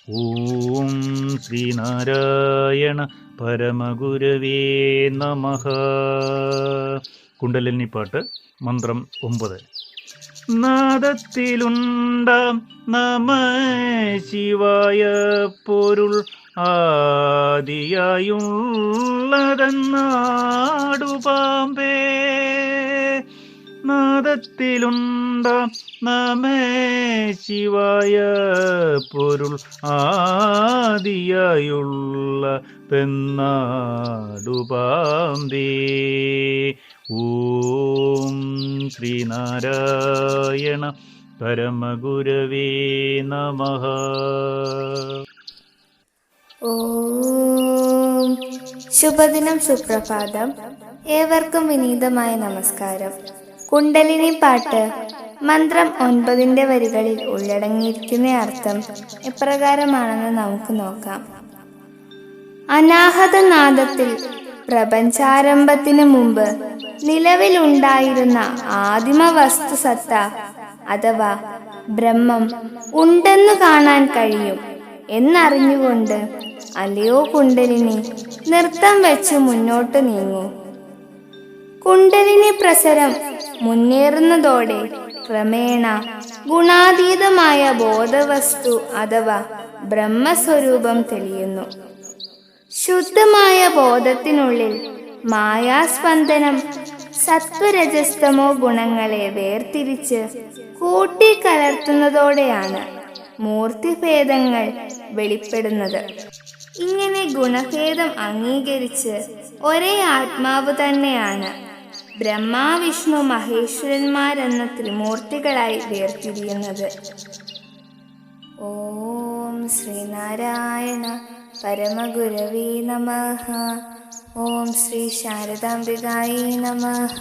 ഓം ശ്രീനാരായണ പരമഗുരവേ നമഃ. കുണ്ടലിനി പാട്ട്, മന്ത്രം 9. നാദത്തിലുണ്ടാം നമ ശിവായ പൊരുൾ ആദിയായുള്ളതെന്നാടുപാമ്പേ. നാദത്തിലുണ്ടാം നമ ശിവായ പൊരുൾ ആദിയായുള്ളതെന്നാടുപാമ്പേ. ഓം ശ്രീനാരായണ പരമഗുരവേ നമഃ. ഓം ശുഭദിനം, സുപ്രഭാതം. ഏവർക്കും വിനീതമായ നമസ്കാരം. കുണ്ടലിനി പാട്ട് മന്ത്രം 9 വരികളിൽ ഉള്ളടങ്ങിയിരിക്കുന്ന അർത്ഥം എപ്രകാരമാണെന്ന് നമുക്ക് നോക്കാം. അനാഹതനാദത്തിൽ പ്രപഞ്ചാരംഭത്തിന് മുമ്പ് നിലവിലുണ്ടായിരുന്ന ആദിമ വസ്തുസത്ത അഥവാ ബ്രഹ്മം ഉണ്ടെന്നു കാണാൻ കഴിയും എന്നറിഞ്ഞുകൊണ്ട് അല്ലയോ കുണ്ടലിനി, നൃത്തം വെച്ച് മുന്നോട്ട് നീങ്ങൂ. കുണ്ടലിനി പ്രസരം മുന്നേറുന്നതോടെ ക്രമേണ ഗുണാതീതമായ ബോധവസ്തു അഥവാ ബ്രഹ്മസ്വരൂപം തെളിയുന്നു. ശുദ്ധമായ ബോധത്തിനുള്ളിൽ മായാസ്പന്ദനം സത്വരജസ്തമോ ഗുണങ്ങളെ വേർതിരിച്ച് കൂട്ടിക്കലർത്തുന്നതോടെയാണ് മൂർത്തിഭേദങ്ങൾ വെളിപ്പെടുന്നത്. ഇങ്ങനെ ഗുണഭേദം അംഗീകരിച്ച് ഒരേ ആത്മാവ് തന്നെയാണ് ബ്രഹ്മ വിഷ്ണു മഹേശ്വരന്മാരെന്ന ത്രിമൂർത്തികളായി വേർതിരിയുന്നത്. ഓം ശ്രീനാരായണ പരമഗുരവേ നമഃ. ഓം ശ്രീ ശാരദാംബികായേ നമഃ.